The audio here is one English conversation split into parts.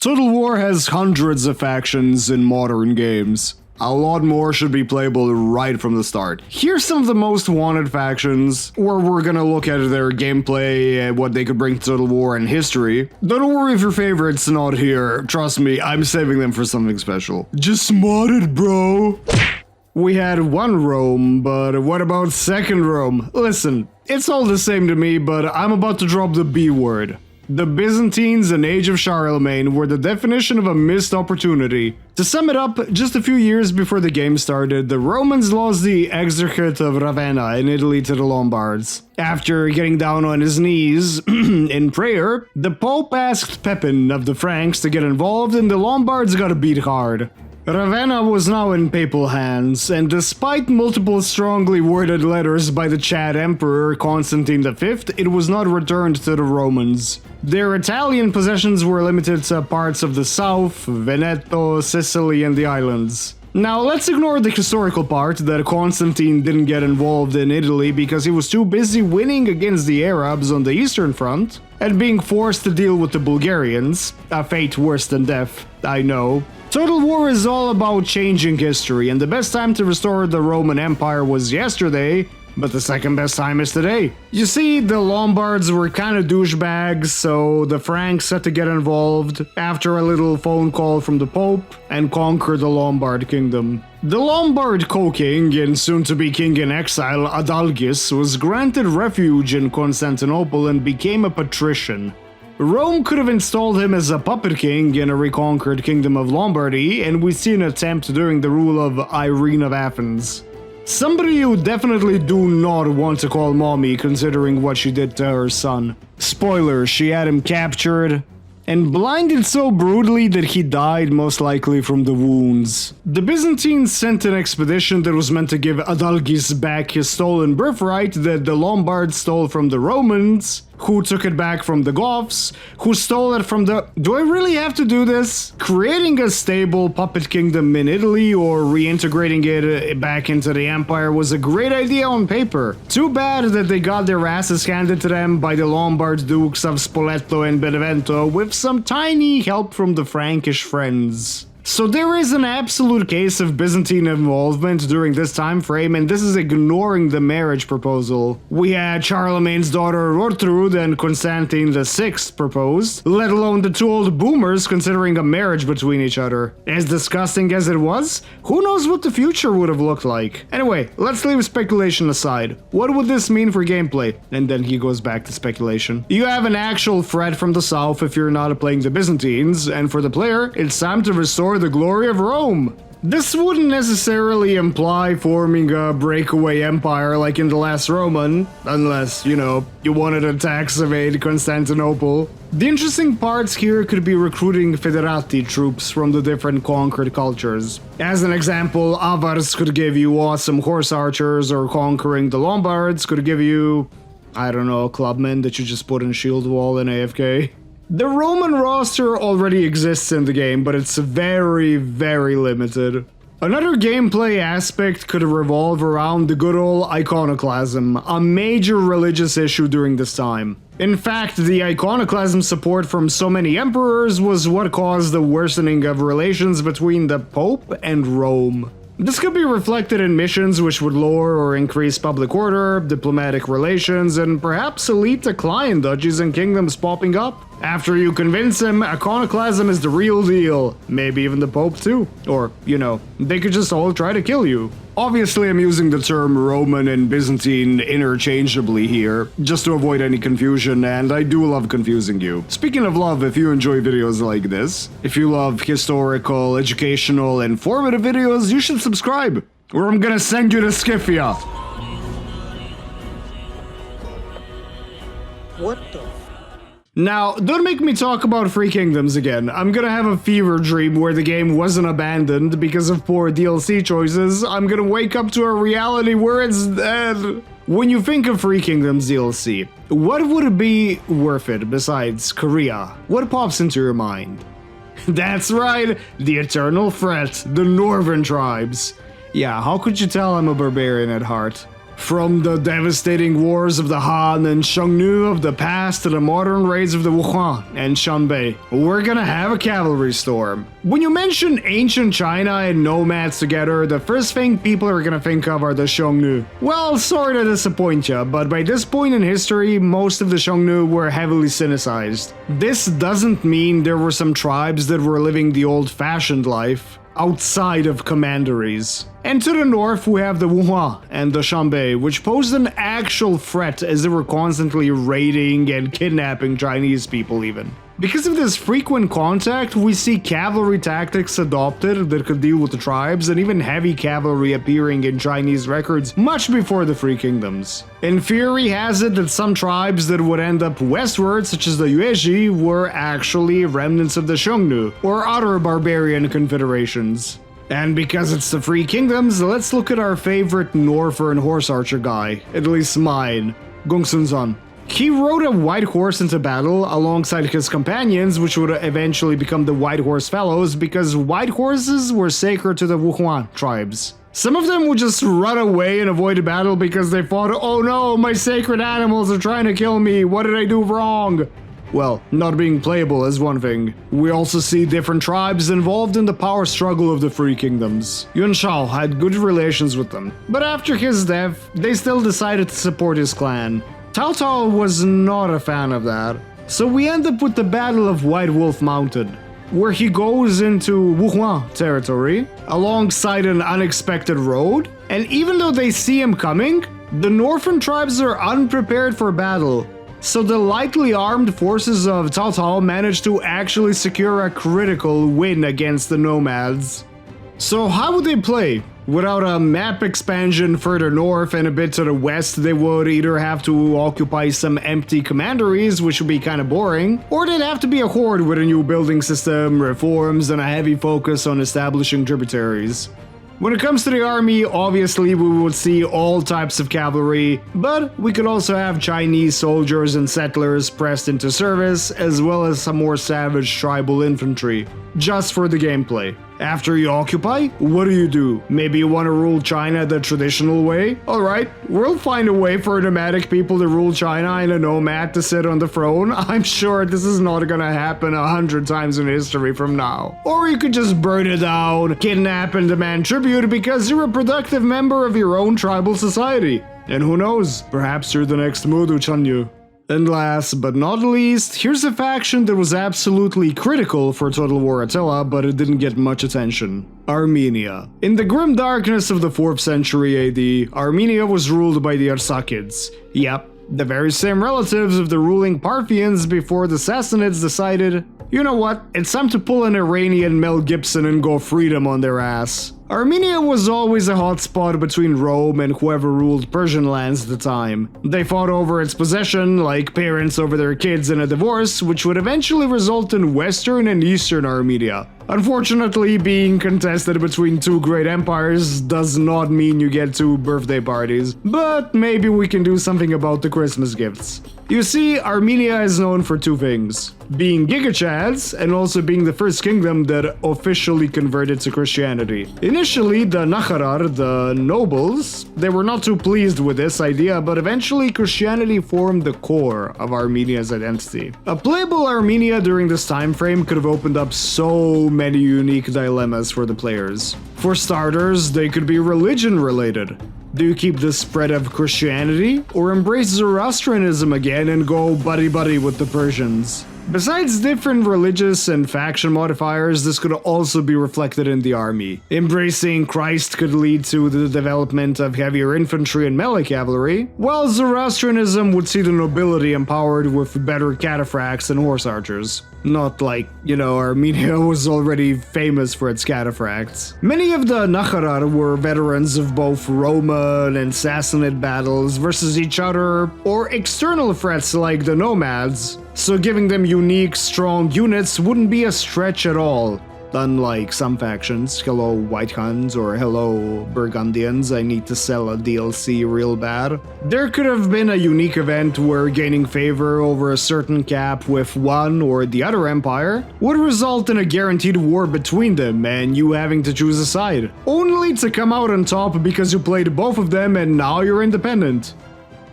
Total War has hundreds of factions in modern games. A lot more should be playable right from the start. Here's some of the most wanted factions, where we're gonna look at their gameplay and what they could bring to Total War and history. Don't worry if your favorite's not here, trust me, I'm saving them for something special. Just mod it, bro! We had one Rome, but what about second Rome? Listen, it's all the same to me, but I'm about to drop the B word. The Byzantines and Age of Charlemagne were the definition of a missed opportunity. To sum it up, just a few years before the game started, the Romans lost the Exarchate of Ravenna in Italy to the Lombards. After getting down on his knees in prayer, the Pope asked Pepin of the Franks to get involved and the Lombards got beat hard. Ravenna was now in papal hands, and despite multiple strongly worded letters by the Chad Emperor Constantine V, it was not returned to the Romans. Their Italian possessions were limited to parts of the south, Veneto, Sicily, and the islands. Now, let's ignore the historical part that Constantine didn't get involved in Italy because he was too busy winning against the Arabs on the Eastern Front and being forced to deal with the Bulgarians, a fate worse than death, I know. Total War is all about changing history, and the best time to restore the Roman Empire was yesterday, but the second best time is today. You see, the Lombards were kinda douchebags, so the Franks had to get involved after a little phone call from the Pope and conquer the Lombard kingdom. The Lombard co-king and soon-to-be king in exile, Adalgis, was granted refuge in Constantinople and became a patrician. Rome could have installed him as a puppet king in a reconquered kingdom of Lombardy, and we see an attempt during the rule of Irene of Athens. Somebody you definitely do not want to call mommy considering what she did to her son. Spoiler, she had him captured and blinded so brutally that he died most likely from the wounds. The Byzantines sent an expedition that was meant to give Adalgis back his stolen birthright that the Lombards stole from the Romans, who took it back from the Goths, who stole it from the... Do I really have to do this? Creating a stable puppet kingdom in Italy or reintegrating it back into the empire was a great idea on paper. Too bad that they got their asses handed to them by the Lombard dukes of Spoleto and Benevento with some tiny help from the Frankish friends. So there is an absolute case of Byzantine involvement during this time frame, and this is ignoring the marriage proposal. We had Charlemagne's daughter Ortrud and Constantine VI proposed, let alone the two old boomers considering a marriage between each other. As disgusting as it was, who knows what the future would have looked like. Anyway, let's leave speculation aside. What would this mean for gameplay? And then he goes back to speculation. You have an actual threat from the south if you're not playing the Byzantines, and for the player, it's time to restore the glory of Rome. This wouldn't necessarily imply forming a breakaway empire like in the last Roman, unless, you know, you wanted to tax evade Constantinople. The interesting parts here could be recruiting federati troops from the different conquered cultures. As an example, Avars could give you awesome horse archers, or conquering the Lombards could give you, I don't know, clubmen that you just put in shield wall in AFK. The Roman roster already exists in the game, but it's very, very limited. Another gameplay aspect could revolve around the good old iconoclasm, a major religious issue during this time. In fact, the iconoclasm support from so many emperors was what caused the worsening of relations between the Pope and Rome. This could be reflected in missions which would lower or increase public order, diplomatic relations, and perhaps elite to client duchies and kingdoms popping up. After you convince him iconoclasm is the real deal, maybe even the Pope too. Or, you know, they could just all try to kill you. Obviously, I'm using the term Roman and Byzantine interchangeably here, just to avoid any confusion, and I do love confusing you. Speaking of love, if you enjoy videos like this, if you love historical, educational, informative videos, you should subscribe, or I'm gonna send you to Scythia. What the? Now, don't make me talk about Free Kingdoms again. I'm gonna have a fever dream where the game wasn't abandoned because of poor DLC choices. I'm gonna wake up to a reality where it's dead. When you think of Free Kingdoms DLC, what would it be worth it besides Korea? What pops into your mind? That's right, the eternal threat, the northern tribes. Yeah, how could you tell I'm a barbarian at heart? From the devastating wars of the Han and Xiongnu of the past to the modern raids of the Wuhuan and Shanbei, we're gonna have a cavalry storm. When you mention ancient China and nomads together, the first thing people are gonna think of are the Xiongnu. Well, sorry to disappoint ya, but by this point in history, most of the Xiongnu were heavily Sinicized. This doesn't mean there were some tribes that were living the old-fashioned life outside of commanderies. And to the north we have the Wuhuan and the Shanbei, which posed an actual threat as they were constantly raiding and kidnapping Chinese people even. Because of this frequent contact, we see cavalry tactics adopted that could deal with the tribes, and even heavy cavalry appearing in Chinese records much before the Three Kingdoms. In theory has it that some tribes that would end up westward, such as the Yuezhi, were actually remnants of the Xiongnu, or other barbarian confederations. And because it's the Three Kingdoms, let's look at our favorite Northern horse archer guy, at least mine, Gongsun-san. He rode a white horse into battle alongside his companions, which would eventually become the White Horse Fellows, because white horses were sacred to the Wuhuan tribes. Some of them would just run away and avoid battle because they thought, oh no, my sacred animals are trying to kill me, what did I do wrong? Well, not being playable is one thing. We also see different tribes involved in the power struggle of the Three Kingdoms. Yuan Shao had good relations with them, but after his death, they still decided to support his clan. Cao Cao was not a fan of that, so we end up with the Battle of White Wolf Mountain, where he goes into Wuhuan territory alongside an unexpected road, and even though they see him coming, the northern tribes are unprepared for battle. So the lightly armed forces of Cao Cao managed to actually secure a critical win against the nomads. So how would they play? Without a map expansion further north and a bit to the west, they would either have to occupy some empty commanderies, which would be kinda boring, or they'd have to be a horde with a new building system, reforms, and a heavy focus on establishing tributaries. When it comes to the army, obviously we would see all types of cavalry, but we could also have Chinese soldiers and settlers pressed into service, as well as some more savage tribal infantry, just for the gameplay. After you occupy, what do? Maybe you want to rule China the traditional way? Alright, we'll find a way for nomadic people to rule China and a nomad to sit on the throne. I'm sure this is not gonna happen 100 times in history from now. Or you could just burn it down, kidnap and demand tribute because you're a productive member of your own tribal society. And who knows, perhaps you're the next Mudu Chanyu. And last but not least, here's a faction that was absolutely critical for Total War Attila, but it didn't get much attention. Armenia. In the grim darkness of the 4th century AD, Armenia was ruled by the Arsacids. Yep, the very same relatives of the ruling Parthians before the Sassanids decided, you know what, it's time to pull an Iranian Mel Gibson and go freedom on their ass. Armenia was always a hotspot between Rome and whoever ruled Persian lands at the time. They fought over its possession, like parents over their kids in a divorce, which would eventually result in Western and Eastern Armenia. Unfortunately, being contested between two great empires does not mean you get two birthday parties, but maybe we can do something about the Christmas gifts. You see, Armenia is known for two things: being gigachads and also being the first kingdom that officially converted to Christianity. Initially, the Nakharar, the nobles, they were not too pleased with this idea, but eventually Christianity formed the core of Armenia's identity. A playable Armenia during this time frame could have opened up so many unique dilemmas for the players. For starters, they could be religion related. Do you keep the spread of Christianity, or embrace Zoroastrianism again and go buddy-buddy with the Persians? Besides different religious and faction modifiers, this could also be reflected in the army. Embracing Christ could lead to the development of heavier infantry and melee cavalry, while Zoroastrianism would see the nobility empowered with better cataphracts and horse archers. Not like, Armenia was already famous for its cataphracts. Many of the Nakharar were veterans of both Roman and Sassanid battles versus each other, or external threats like the nomads, so giving them unique, strong units wouldn't be a stretch at all. Unlike some factions, hello White Huns or hello Burgundians, I need to sell a DLC real bad. There could have been a unique event where gaining favor over a certain cap with one or the other empire would result in a guaranteed war between them and you having to choose a side, only to come out on top because you played both of them and now you're independent.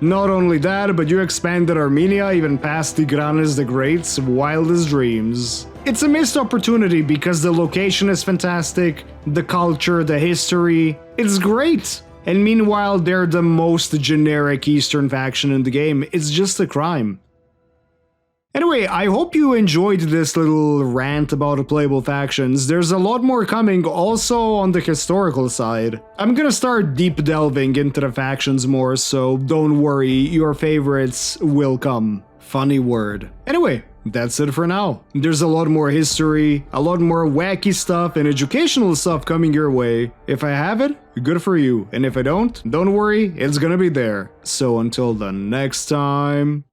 Not only that, but you expanded Armenia even past Tigranes the Great's wildest dreams. It's a missed opportunity because the location is fantastic, the culture, the history, it's great. And meanwhile, they're the most generic Eastern faction in the game. It's just a crime. Anyway, I hope you enjoyed this little rant about playable factions. There's a lot more coming also on the historical side. I'm gonna start deep delving into the factions more, so don't worry, your favorites will come. Funny word. Anyway, that's it for now. There's a lot more history, a lot more wacky stuff and educational stuff coming your way. If I have it, good for you. And if I don't worry, it's gonna be there. So until the next time...